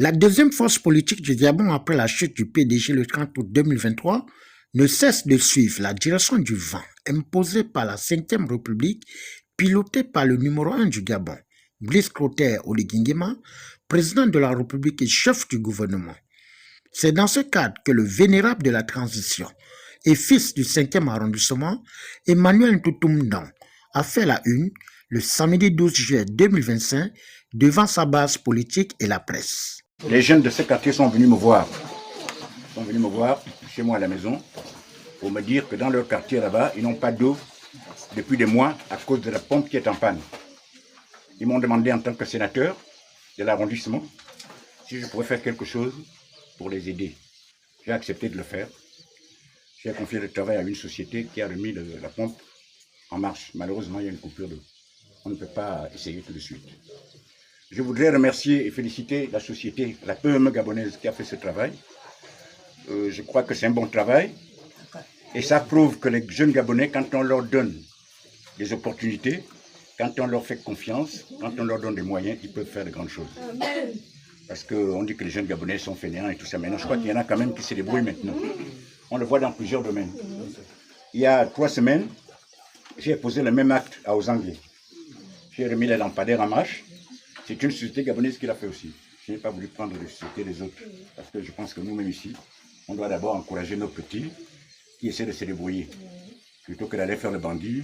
La deuxième force politique du Gabon après la chute du PDG le 30 août 2023 ne cesse de suivre la direction du vent imposée par la 5e République pilotée par le numéro 1 du Gabon, Brice Clotaire Oligui Nguema, président de la République et chef du gouvernement. C'est dans ce cadre que le vénérable de la transition et fils du 5e arrondissement, Emmanuel Ntoutoumdan, a fait la une le samedi 12 juillet 2025 devant sa base politique et la presse. Les jeunes de ce quartier sont venus me voir. Chez moi à la maison pour me dire que dans leur quartier là-bas, ils n'ont pas d'eau depuis des mois à cause de la pompe qui est en panne. Ils m'ont demandé en tant que sénateur de l'arrondissement si je pouvais faire quelque chose pour les aider. J'ai accepté de le faire. J'ai confié le travail à une société qui a remis la pompe en marche. Malheureusement, il y a une coupure d'eau. On ne peut pas essayer tout de suite. Je voudrais remercier et féliciter la société, la PME gabonaise qui a fait ce travail. Je crois que c'est un bon travail. Et ça prouve que les jeunes Gabonais, quand on leur donne des opportunités, quand on leur fait confiance, quand on leur donne des moyens, ils peuvent faire de grandes choses. Parce qu'on dit que les jeunes Gabonais sont fainéants et tout ça. Maintenant, je crois qu'il y en a quand même qui se débrouillent maintenant. On le voit dans plusieurs domaines. Il y a 3 semaines, j'ai posé le même acte à Ozangue. J'ai remis les lampadaires en marche. C'est une société gabonaise qui l'a fait aussi. Je n'ai pas voulu prendre les sociétés des autres. Parce que je pense que nous-mêmes ici, on doit d'abord encourager nos petits qui essaient de se débrouiller. Plutôt que d'aller faire le bandit,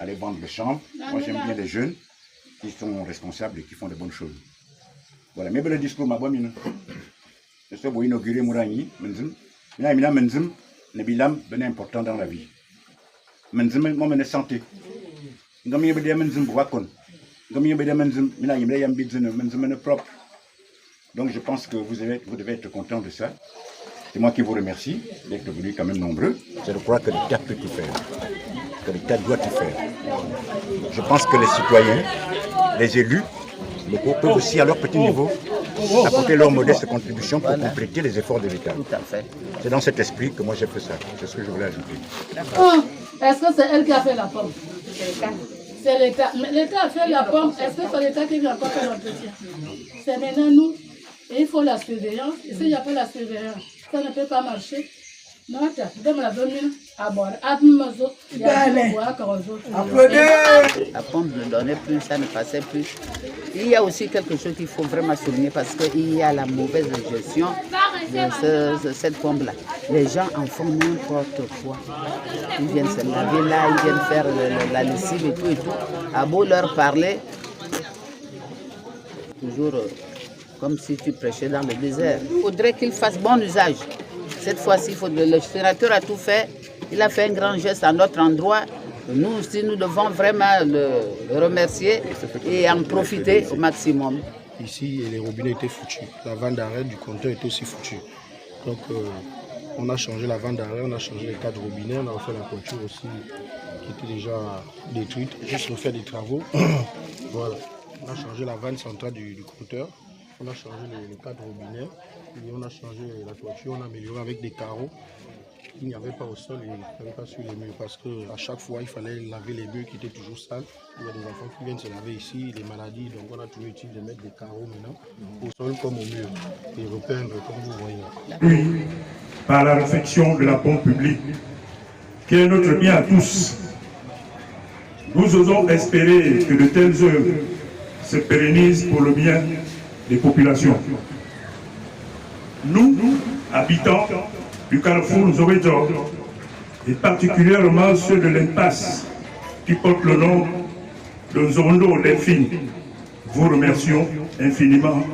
aller vendre les chambres. Moi, j'aime bien les jeunes qui sont responsables et qui font de bonnes choses. Voilà. Mais le discours m'a bonne. Je suis inauguré Mourani, Menzim. Menzim, le bilan est important dans la vie. Menzim, moi, je suis santé. Je suis Menzim, donc je pense que vous devez être content de ça. C'est moi qui vous remercie d'être venus quand même nombreux. Je crois que l'État peut tout faire, que l'État doit tout faire. Je pense que les citoyens, les élus, peuvent aussi à leur petit niveau apporter leur modeste contribution pour compléter les efforts de l'État. C'est dans cet esprit que moi j'ai fait ça. C'est ce que je voulais ajouter. Est-ce que c'est elle qui a fait la pomme? C'est l'État. Mais l'État a fait la pomme. Est-ce que c'est l'État qui vient pas faire l'entretien? C'est maintenant nous. Et il faut la surveillance. Et s'il n'y a pas la surveillance, ça ne peut pas marcher. Non, la pompe ne donnait plus, ça ne passait plus. Il y a aussi quelque chose qu'il faut vraiment souligner parce qu'il y a la mauvaise gestion de cette pompe-là. Les gens en font n'importe quoi. Ils viennent se laver là, ils viennent faire la lessive et tout et tout. À beau leur parler, toujours comme si tu prêchais dans le désert. Il faudrait qu'ils fassent bon usage. Cette fois-ci, le sénateur a tout fait. Il a fait un grand geste à notre endroit. Nous aussi, nous devons vraiment le remercier et en profiter au maximum. Ici, les robinets étaient foutus. La vanne d'arrêt du compteur était aussi foutue. Donc, on a changé la vanne d'arrêt, on a changé les 4 robinets, on a refait la toiture aussi qui était déjà détruite. Juste refait des travaux. Voilà. On a changé la vanne centrale du compteur. On a changé les 4 robinets, et on a changé la toiture, on a amélioré avec des carreaux. Il n'y avait pas au sol et il n'y avait pas sur les murs parce qu'à chaque fois il fallait laver les murs qui étaient toujours sales. Il y a des enfants qui viennent se laver ici, les maladies, donc on a toujours utile de mettre des carreaux maintenant au sol comme au mur et repeindre comme vous voyez. Par la réflexion de la pompe publique, qui est notre bien à tous, nous osons espérer que de telles œuvres se pérennisent pour le bien des populations. Nous, habitants du carrefour Zorétor, et particulièrement ceux de l'impasse qui portent le nom de Nzondo Delphine, vous remercions infiniment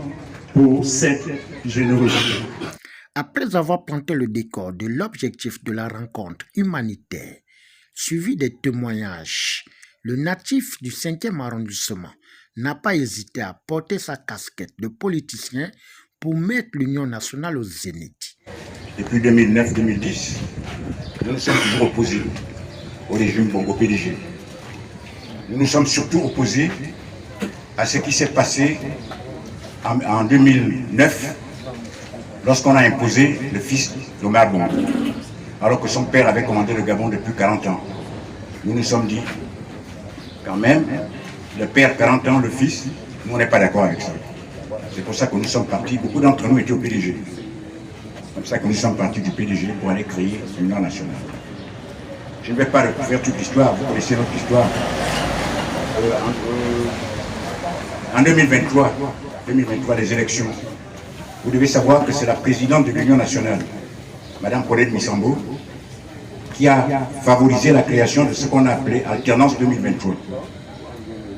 pour cette générosité. Après avoir planté le décor de l'objectif de la rencontre humanitaire, suivi des témoignages, le natif du 5e arrondissement n'a pas hésité à porter sa casquette de politicien pour mettre l'Union nationale au zénith. Depuis 2009-2010, nous nous sommes toujours opposés au régime Bongo PDG. Nous nous sommes surtout opposés à ce qui s'est passé en 2009 lorsqu'on a imposé le fils d'Omar Bongo, alors que son père avait commandé le Gabon depuis 40 ans. Nous nous sommes dit, quand même, le père 40 ans, le fils, nous on n'est pas d'accord avec ça. C'est pour ça que nous sommes partis, beaucoup d'entre nous étaient au PDG. C'est comme ça que nous sommes partis du PDG pour aller créer l'Union nationale. Je ne vais pas refaire toute l'histoire, vous connaissez notre histoire. En 2023, les élections, vous devez savoir que c'est la présidente de l'Union nationale, Mme Paulette Missambo, qui a favorisé la création de ce qu'on a appelé Alternance 2023.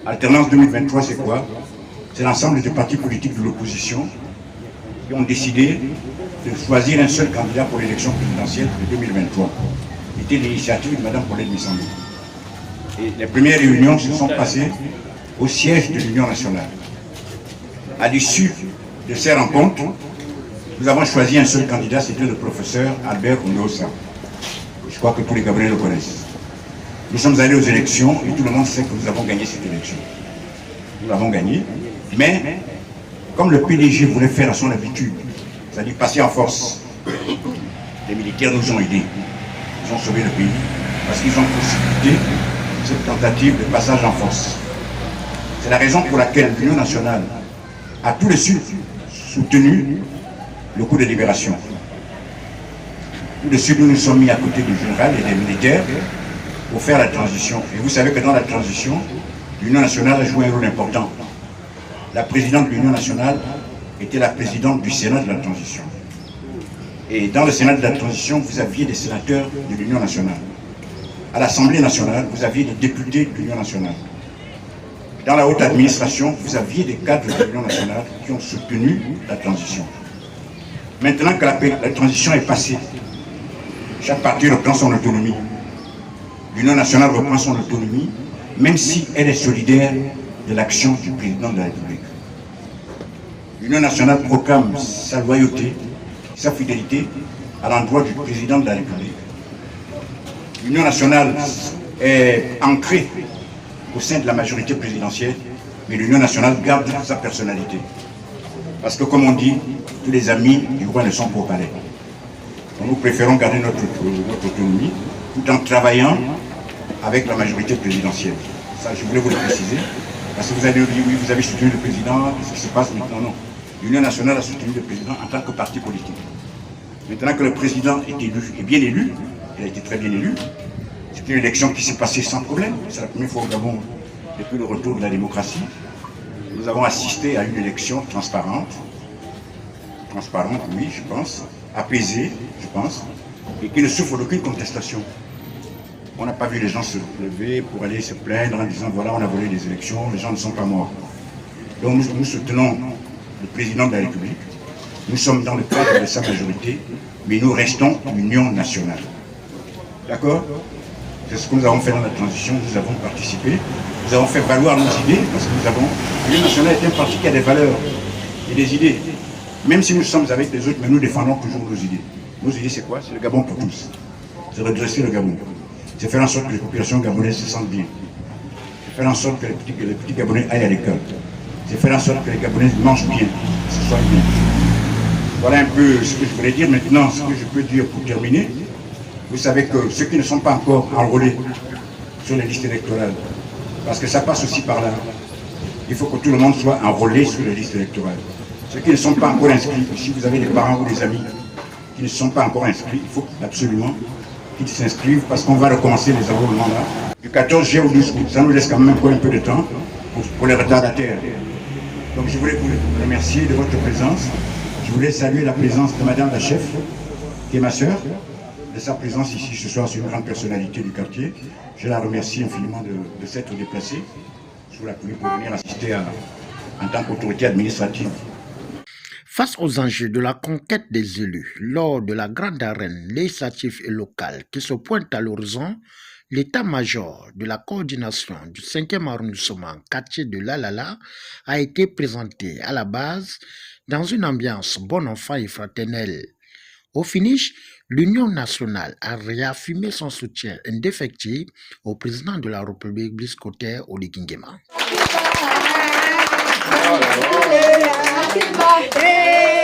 Alternance 2023, c'est quoi? C'est l'ensemble des partis politiques de l'opposition qui ont décidé de choisir un seul candidat pour l'élection présidentielle de 2023. C'était l'initiative de Mme Paulette Missambo. Et les premières réunions se sont passées au siège de l'Union nationale. À l'issue de ces rencontres, nous avons choisi un seul candidat, c'était le professeur Albert Ondosa. Je crois que tous les Gabonais le connaissent. Nous sommes allés aux élections et tout le monde sait que nous avons gagné cette élection. Nous l'avons gagné, mais comme le PDG voulait faire à son habitude, c'est-à-dire passer en force, les militaires nous ont aidés. Ils ont sauvé le pays parce qu'ils ont possibilité cette tentative de passage en force. C'est la raison pour laquelle l'Union nationale a tout de suite soutenu le coup de libération. Tout de suite, nous nous sommes mis à côté du général et des militaires pour faire la transition. Et vous savez que dans la transition, l'Union nationale a joué un rôle important. La présidente de l'Union nationale était la présidente du Sénat de la transition. Et dans le Sénat de la transition, vous aviez des sénateurs de l'Union nationale. À l'Assemblée nationale, vous aviez des députés de l'Union nationale. Dans la haute administration, vous aviez des cadres de l'Union nationale qui ont soutenu la transition. Maintenant que la transition est passée, chaque parti reprend son autonomie. L'Union nationale reprend son autonomie, même si elle est solidaire de l'action du président de la République. L'Union nationale proclame sa loyauté, sa fidélité à l'endroit du président de la République. L'Union nationale est ancrée au sein de la majorité présidentielle, mais l'Union nationale garde sa personnalité. Parce que, comme on dit, tous les amis du roi ne sont pas au palais. Donc nous préférons garder notre autonomie tout en travaillant avec la majorité présidentielle. Ça, je voulais vous le préciser. Parce que vous allez dire, oui, vous avez soutenu le président, qu'est-ce qui se passe maintenant? Non. L'Union nationale a soutenu le président en tant que parti politique. Maintenant que le président est bien élu, il a été très bien élu, c'est une élection qui s'est passée sans problème. C'est la première fois au Gabon, depuis le retour de la démocratie. Nous avons assisté à une élection transparente, oui, je pense, apaisée, je pense, et qui ne souffre d'aucune contestation. On n'a pas vu les gens se lever pour aller se plaindre en disant voilà, on a volé les élections, les gens ne sont pas morts. Donc nous soutenons le président de la République, nous sommes dans le cadre de sa majorité, mais nous restons l'Union nationale. D'accord? C'est ce que nous avons fait dans la transition, nous avons participé, nous avons fait valoir nos idées, parce que l'Union nationale est un parti qui a des valeurs et des idées. Même si nous sommes avec les autres, mais nous défendons toujours nos idées. Nos idées, c'est quoi? C'est le Gabon pour tous. C'est redresser le Gabon. C'est faire en sorte que les populations gabonaises se sentent bien. C'est faire en sorte que les petits Gabonais aillent à l'école. C'est faire en sorte que les Gabonais mangent bien, se soignent bien. Voilà un peu ce que je voulais dire. Maintenant, ce que je peux dire pour terminer, vous savez que ceux qui ne sont pas encore enrôlés sur les listes électorales, parce que ça passe aussi par là, il faut que tout le monde soit enrôlé sur les listes électorales. Ceux qui ne sont pas encore inscrits, si vous avez des parents ou des amis qui ne sont pas encore inscrits, il faut absolument qu'ils s'inscrivent parce qu'on va recommencer les enrôlements là. Du 14 juillet au 12 août, ça nous laisse quand même encore un peu de temps pour les retardataires. Donc je voulais vous remercier de votre présence. Je voulais saluer la présence de Madame la chef, qui est ma sœur, de sa présence ici ce soir, c'est une grande personnalité du quartier. Je la remercie infiniment de s'être déplacée sous la pluie pour venir assister en tant qu'autorité administrative. Face aux enjeux de la conquête des élus, lors de la grande arène législative et locale qui se pointe à l'horizon, l'état-major de la coordination du 5e arrondissement quartier de Lalala a été présenté à la base dans une ambiance bon enfant et fraternelle. Au finish, l'Union nationale a réaffirmé son soutien indéfectible au président de la République, Brice Clotaire Oligui Nguema. Happy birthday!